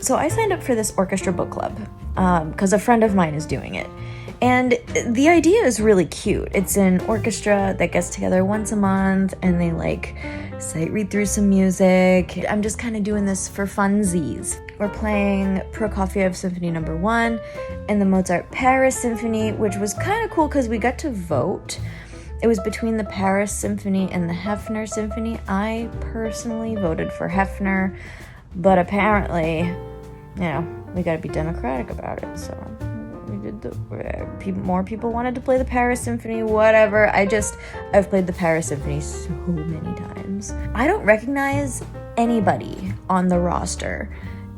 So I signed up for this orchestra book club because a friend of mine is doing it. And the idea is really cute. It's an orchestra that gets together once a month and they like sight read through some music. I'm just kind of doing this for funsies. We're playing Prokofiev Symphony No. 1 and the Mozart Paris Symphony, which was kind of cool because we got to vote. It was between the Paris Symphony and the Hefner Symphony. I personally voted for Hefner, but apparently, you know, we gotta be democratic about it, so we did more people wanted to play the Paris Symphony, whatever. I've played the Paris Symphony so many times. I don't recognize anybody on the roster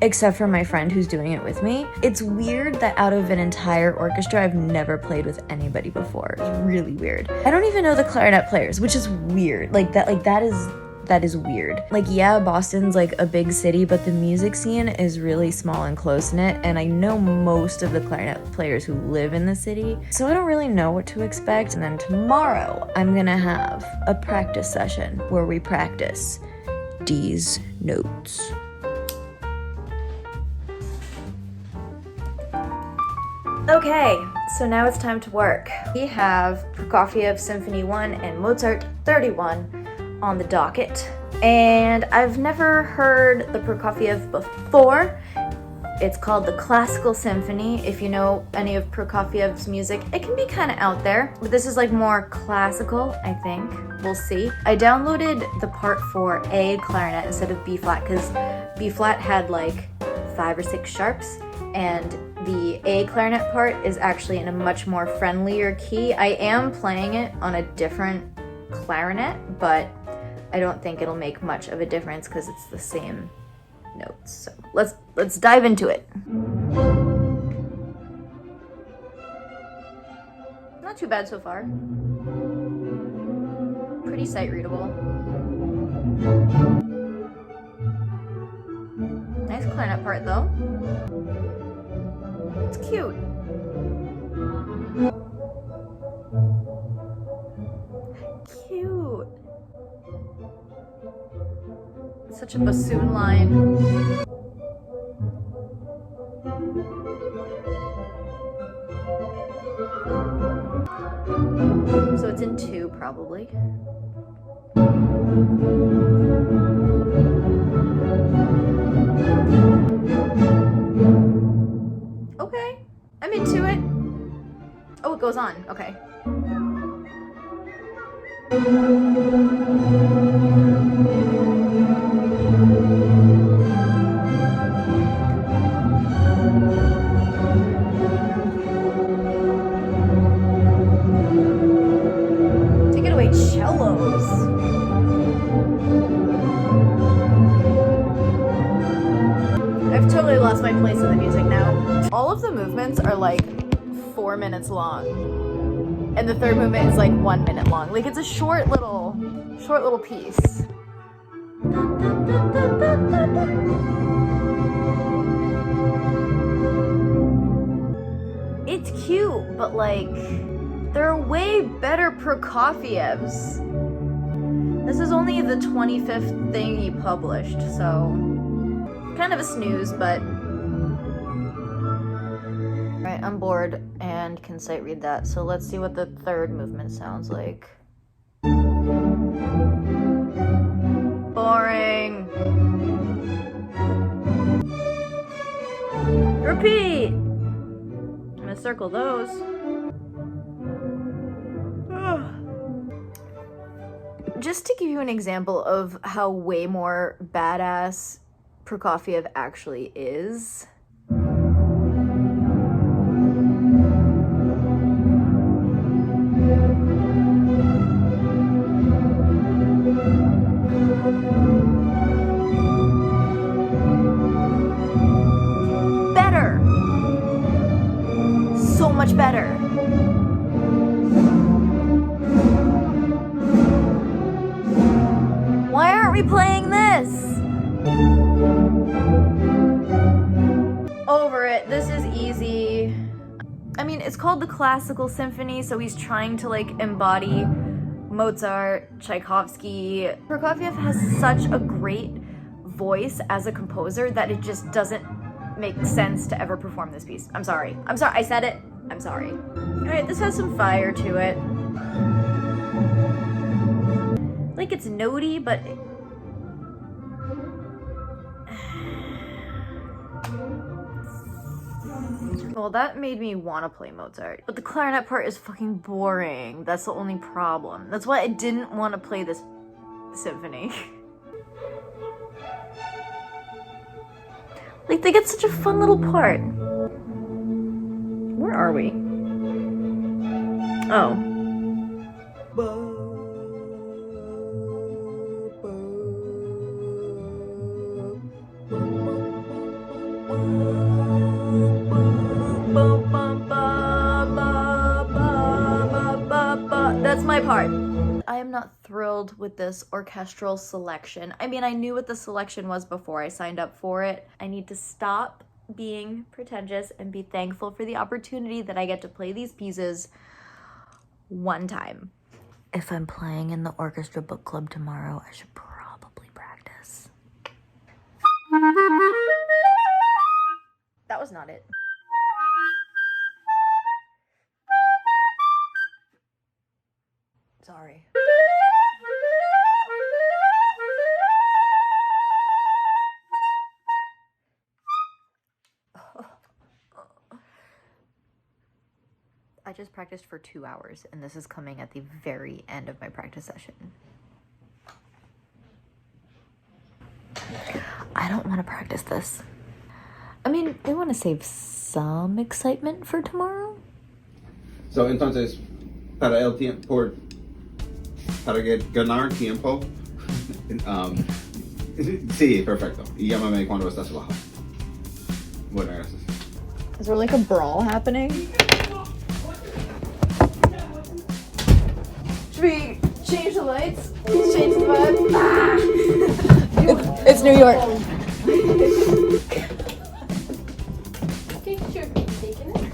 except for my friend who's doing it with me. It's weird that out of an entire orchestra, I've never played with anybody before. It's really weird. I don't even know the clarinet players, which is weird. That is weird. Like, yeah, Boston's like a big city, but the music scene is really small and close-knit, and I know most of the clarinet players who live in the city, so I don't really know what to expect. And then tomorrow, I'm gonna have a practice session where we practice deez notes. Okay, so now it's time to work. We have Prokofiev Symphony 1 and Mozart 31 on the docket. And I've never heard the Prokofiev before. It's called the Classical Symphony. If you know any of Prokofiev's music, it can be kind of out there, but this is like more classical, I think. We'll see. I downloaded the part for A clarinet instead of B flat because B flat had like 5 or 6 sharps, and the A clarinet part is actually in a much more friendlier key. I am playing it on a different clarinet, but I don't think it'll make much of a difference because it's the same notes. So let's dive into it. Not too bad so far. Pretty sight readable. Nice clarinet part though. It's cute. Cute. Such a bassoon line. So it's in 2 probably. Okay, I'm into it. Oh, it goes on. Okay. Take it away, cellos. I've totally lost my place in the music now. All of the movements are like 4 minutes long, and the third movement is like 1 minute long. Like, it's a short little piece. It's cute, but like, there are way better Prokofievs. This is only the 25th thing he published, so kind of a snooze, but right, I'm bored and can sight read that, so let's see what the third movement sounds like. Boring. Repeat. I'm gonna circle those. Ugh. Just to give you an example of how way more badass Prokofiev actually is. Better. So much better. Why aren't we playing this? Over it. This is easy. I mean, it's called the Classical Symphony, so he's trying to like embody Mozart, Tchaikovsky. Prokofiev has such a great voice as a composer that it just doesn't make sense to ever perform this piece. I'm sorry. I'm sorry. I said it. I'm sorry. All right, this has some fire to it. Like it's notey, but well, that made me want to play Mozart. But the clarinet part is fucking boring. That's the only problem. That's why I didn't want to play this symphony. Like, they get such a fun little part. Where are we? Oh. That's my part. I am not thrilled with this orchestral selection. I mean, I knew what the selection was before I signed up for it. I need to stop being pretentious and be thankful for the opportunity that I get to play these pieces one time. If I'm playing in the orchestra book club tomorrow, I should probably practice. That was not it. Sorry. I just practiced for 2 hours, and this is coming at the very end of my practice session. I don't want to practice this. I mean, I want to save some excitement for tomorrow. So, entonces, para el tiempo, para ganar tiempo, sí, perfecto. Y llámame cuando estás abajo. Bueno, gracias. Is there like a brawl happening? Should we change the lights? Change the vibe? Ah! It's New York. Okay, sure. Taking it.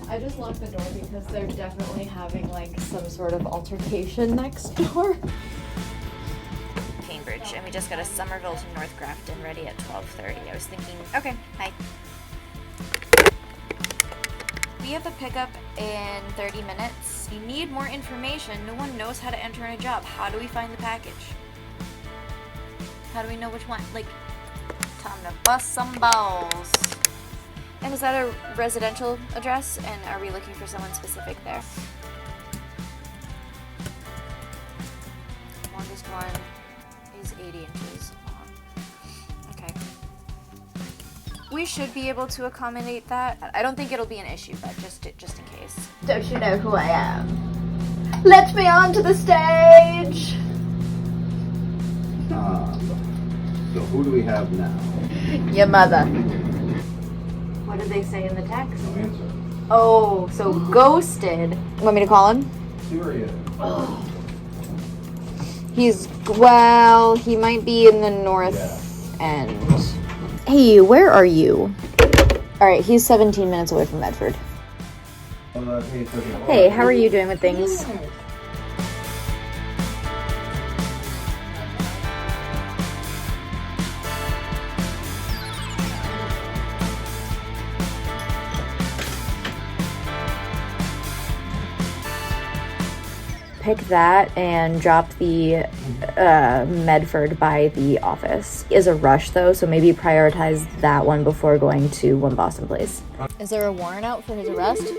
I just locked the door because they're definitely having like some sort of altercation next door. Cambridge, and we just got a Somerville to North Grafton ready at 12:30. I was thinking, okay, hi. We have a pickup in 30 minutes. We need more information. No one knows how to enter in a job. How do we find the package? How do we know which one? Like, time to bust some balls. And is that a residential address? And are we looking for someone specific there? The longest one is 80 inches long. Okay. We should be able to accommodate that. I don't think it'll be an issue, but just in case. Don't you know who I am? Let me onto the stage! So who do we have now? Your mother. What did they say in the text? No answer. Oh, so ghosted. Want me to call him? Syria. He might be in the north end. Hey, where are you? Alright, he's 17 minutes away from Medford. Hey, how are you doing with things? Pick that and drop the Medford by the office. Is a rush though, so maybe prioritize that one before going to One Boston Place. Is there a warrant out for his arrest?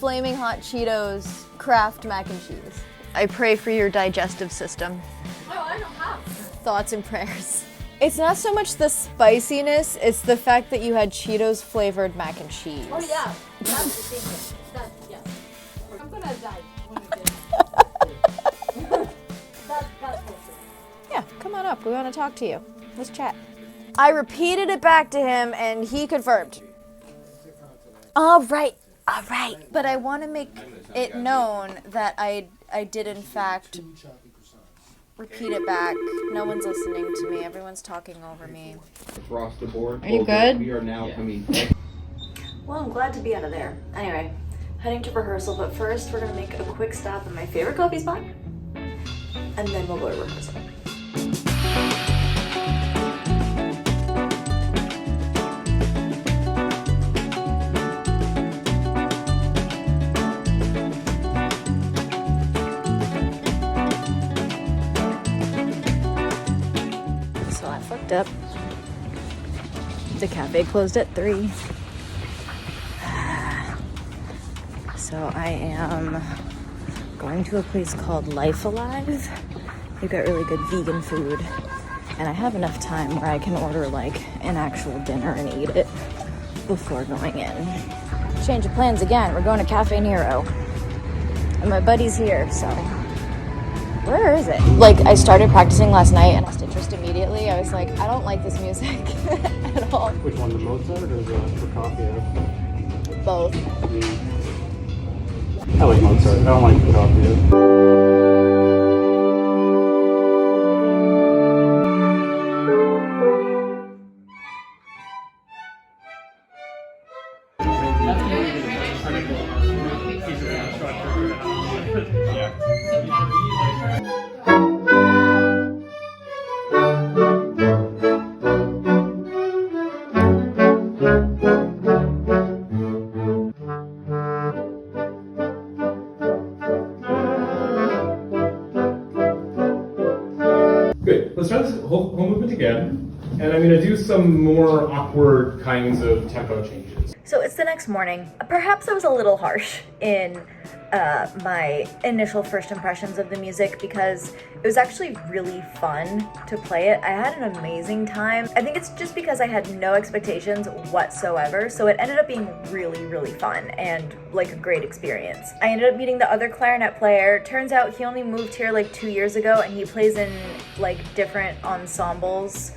Flaming hot Cheetos, Kraft mac and cheese. I pray for your digestive system. Oh, I don't have. Thoughts and prayers. It's not so much the spiciness, it's the fact that you had Cheetos flavored mac and cheese. Oh yeah, that's the secret. That, yeah. I'm gonna die when you do. That's for sure. Yeah, come on up. We want to talk to you. Let's chat. I repeated it back to him and he confirmed. All right. But I want to make it known that I did in fact repeat it back. No one's listening to me. Everyone's talking over me. Across the board. Are you good? We are now coming. Well, I'm glad to be out of there. Anyway, heading to rehearsal, but first we're gonna make a quick stop at my favorite coffee spot, and then we'll go to rehearsal. packed up. The cafe closed at 3. So I am going to a place called Life Alive. They've got really good vegan food. And I have enough time where I can order like an actual dinner and eat it before going in. Change of plans again. We're going to Cafe Nero. And my buddy's here, so where is it? Like, I started practicing last night and I lost interest immediately. I was like, I don't like this music at all. Which one, the Mozart or the Prokofiev? Both. I like Mozart. I don't like Prokofiev. Good. Let's try this whole movement again. And I'm going to do some more awkward kinds of tempo changes. So it's the next morning. Perhaps I was a little harsh in my initial first impressions of the music because it was actually really fun to play it. I had an amazing time. I think it's just because I had no expectations whatsoever, so it ended up being really, really fun and like a great experience. I ended up meeting the other clarinet player. Turns out he only moved here like 2 years ago and he plays in like different ensembles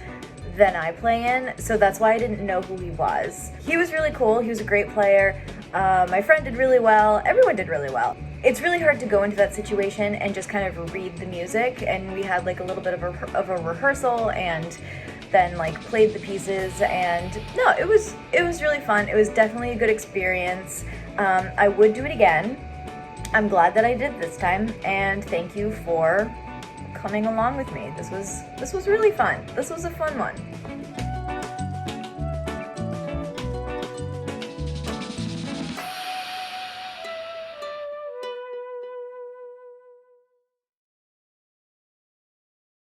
than I play in, so that's why I didn't know who he was. He was really cool, he was a great player, my friend did really well, everyone did really well. It's really hard to go into that situation and just kind of read the music, and we had like a little bit of a rehearsal and then like played the pieces, and no, it was really fun. It was definitely a good experience. I would do it again. I'm glad that I did this time, and thank you for coming along with me. This was really fun. This was a fun one.